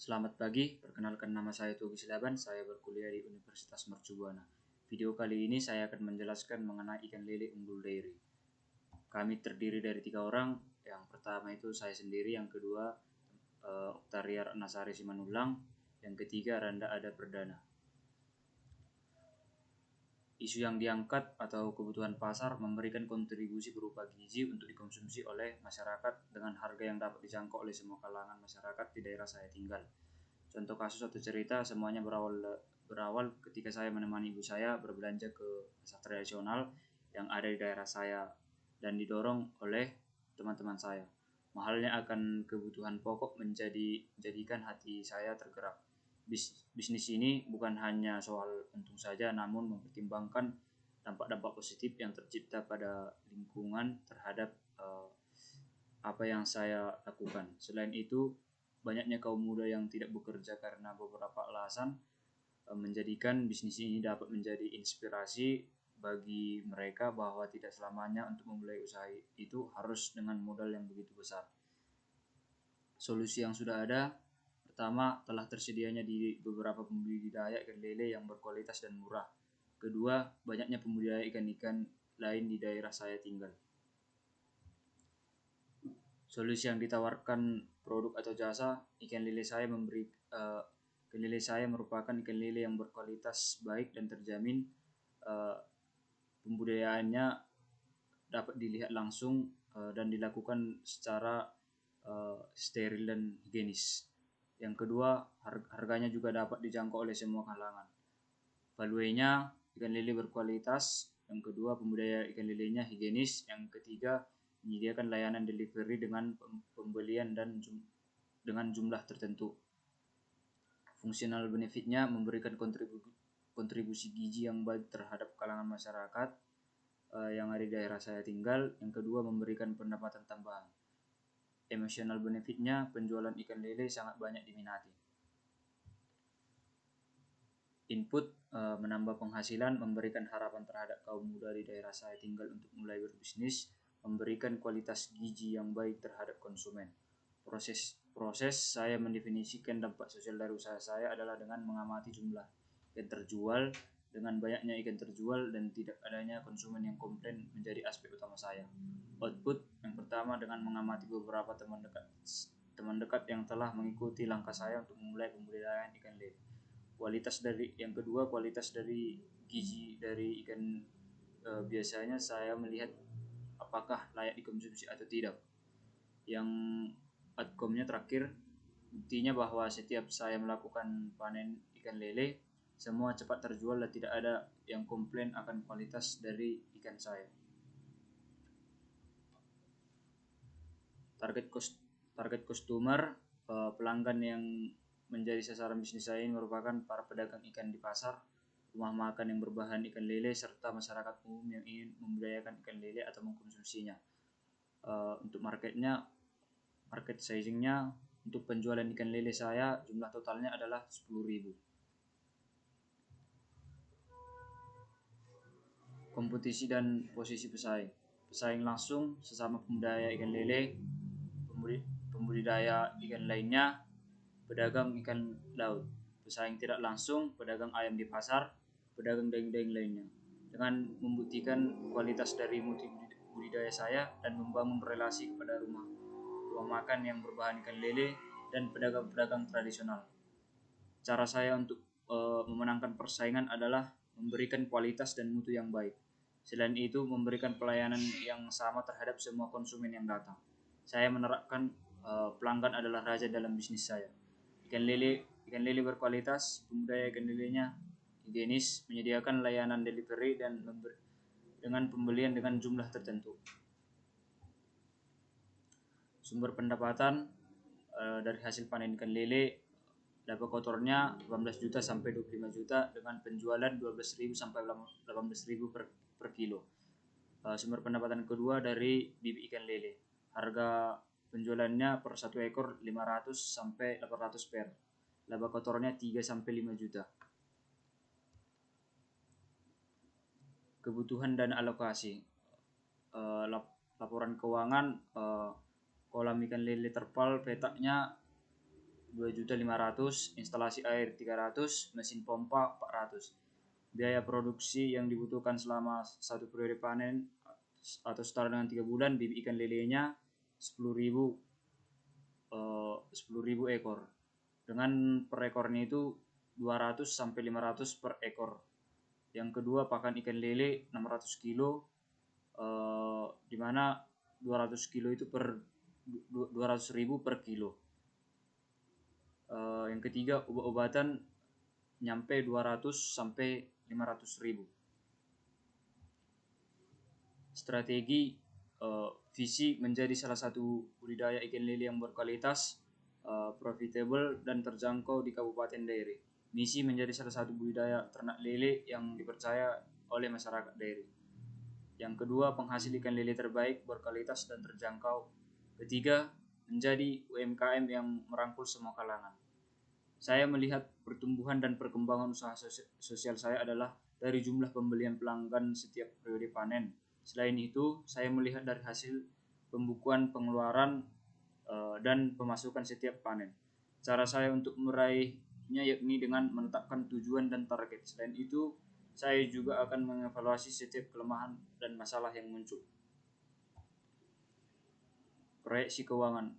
Selamat pagi, perkenalkan nama saya Togi Silaban, saya berkuliah di Universitas Mercubuana. Video kali ini saya akan menjelaskan mengenai ikan lele Umbul Dairy. Kami terdiri dari 3 orang, yang pertama itu saya sendiri, yang kedua Octaria Nasari Simanulang, yang ketiga Randa Ada Perdana. Isu yang diangkat atau kebutuhan pasar memberikan kontribusi berupa gizi untuk dikonsumsi oleh masyarakat dengan harga yang dapat dijangkau oleh semua kalangan masyarakat di daerah saya tinggal. Contoh kasus atau cerita semuanya berawal ketika saya menemani ibu saya berbelanja ke pasar tradisional yang ada di daerah saya dan didorong oleh teman-teman saya. Mahalnya akan kebutuhan pokok menjadikan hati saya tergerak. Bisnis ini bukan hanya soal untung saja, namun mempertimbangkan dampak-dampak positif yang tercipta pada lingkungan terhadap apa yang saya lakukan. Selain itu, banyaknya kaum muda yang tidak bekerja karena beberapa alasan menjadikan bisnis ini dapat menjadi inspirasi bagi mereka bahwa tidak selamanya untuk memulai usaha itu harus dengan modal yang begitu besar. Solusi yang sudah ada, pertama, telah tersedianya di beberapa pembudidaya ikan lele yang berkualitas dan murah. Kedua, banyaknya pembudidaya ikan-ikan lain di daerah saya tinggal. Solusi yang ditawarkan produk atau jasa, ikan lele saya merupakan ikan lele yang berkualitas baik dan terjamin. Pembudidayaannya dapat dilihat langsung dan dilakukan secara steril dan higienis. Yang kedua, harganya juga dapat dijangkau oleh semua kalangan. Value-nya, ikan lele berkualitas. Yang kedua, pembudidaya ikan lelenya higienis. Yang ketiga, menyediakan layanan delivery dengan pembelian dan dengan jumlah tertentu. Fungsional benefitnya memberikan kontribusi gizi yang baik terhadap kalangan masyarakat yang ada di daerah saya tinggal. Yang kedua, memberikan pendapatan tambahan. Emotional benefitnya, penjualan ikan lele sangat banyak diminati. Input menambah penghasilan, memberikan harapan terhadap kaum muda di daerah saya tinggal untuk mulai berbisnis, memberikan kualitas gizi yang baik terhadap konsumen. Proses saya mendefinisikan dampak sosial dari usaha saya adalah dengan mengamati jumlah ikan terjual. Dengan banyaknya ikan terjual dan tidak adanya konsumen yang komplain menjadi aspek utama saya. Output yang pertama, dengan mengamati beberapa teman dekat yang telah mengikuti langkah saya untuk memulai pembudidayaan ikan lele. Yang kedua, kualitas dari gizi dari ikan biasanya saya melihat apakah layak dikonsumsi atau tidak. Yang outcome-nya terakhir, buktinya bahwa setiap saya melakukan panen ikan lele, semua cepat terjual dan tidak ada yang komplain akan kualitas dari ikan saya. Target customer, pelanggan yang menjadi sasaran bisnis saya ini merupakan para pedagang ikan di pasar, rumah makan yang berbahan ikan lele, serta masyarakat umum yang ingin membudidayakan ikan lele atau mengkonsumsinya. Untuk market sizingnya, untuk penjualan ikan lele saya, jumlah totalnya adalah 10.000. Kompetisi dan posisi pesaing langsung sesama pembudidaya ikan lele, pembudidaya ikan lainnya, pedagang ikan laut. Pesaing tidak langsung, pedagang ayam di pasar, pedagang daging-daging lainnya. Dengan membuktikan kualitas dari mutu budidaya saya dan membangun relasi kepada rumah makan yang berbahan ikan lele dan pedagang-pedagang tradisional. Cara saya untuk memenangkan persaingan adalah memberikan kualitas dan mutu yang baik. Selain itu, memberikan pelayanan yang sama terhadap semua konsumen yang datang. Saya menerapkan pelanggan adalah raja dalam bisnis saya. Ikan lele berkualitas, pembudidaya ikan lelenya higienis, menyediakan layanan delivery dan dengan pembelian dengan jumlah tertentu. Sumber pendapatan dari hasil panen ikan lele, laba kotornya 18 juta sampai 25 juta dengan penjualan 12.000 sampai 18.000 per kilo. Sumber pendapatan kedua dari bibit ikan lele. Harga penjualannya per 1 ekor 500 sampai 800 per. Laba kotornya 3 sampai 5 juta. Kebutuhan dan alokasi. Laporan keuangan, kolam ikan lele terpal petaknya 2.500.000, instalasi air 300, mesin pompa 400. Biaya produksi yang dibutuhkan selama satu periode panen atau setara dengan 3 bulan, bibit ikan lelenya 10.000 ekor. Dengan per ekornya itu 200 sampai 500 per ekor. Yang kedua, pakan ikan lele 600 kilo, di mana 200 kilo itu per 200.000 per kilo. Yang ketiga, obat-obatan nyampe 200 sampai 500.000. Strategi, visi menjadi salah satu budidaya ikan lele yang berkualitas, profitable dan terjangkau di Kabupaten Dairi. Misi menjadi salah satu budidaya ternak lele yang dipercaya oleh masyarakat Dairi. Yang kedua, penghasil ikan lele terbaik, berkualitas dan terjangkau. Ketiga, menjadi UMKM yang merangkul semua kalangan. Saya melihat pertumbuhan dan perkembangan usaha sosial saya adalah dari jumlah pembelian pelanggan setiap periode panen. Selain itu, saya melihat dari hasil pembukuan pengeluaran dan pemasukan setiap panen. Cara saya untuk meraihnya yakni dengan menetapkan tujuan dan target. Selain itu, saya juga akan mengevaluasi setiap kelemahan dan masalah yang muncul. Proyeksi keuangan,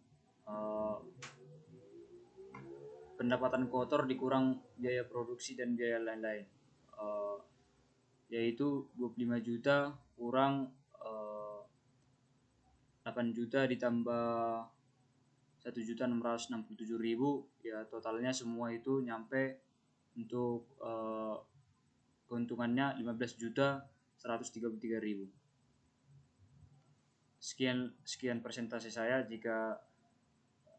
pendapatan kotor dikurang biaya produksi dan biaya lain-lain, yaitu 25 juta kurang 8 juta ditambah 1.667.000, ya totalnya semua itu nyampe untuk keuntungannya 15.133.000. Sekian presentasi saya. Jika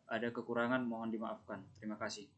ada kekurangan mohon dimaafkan. Terima kasih.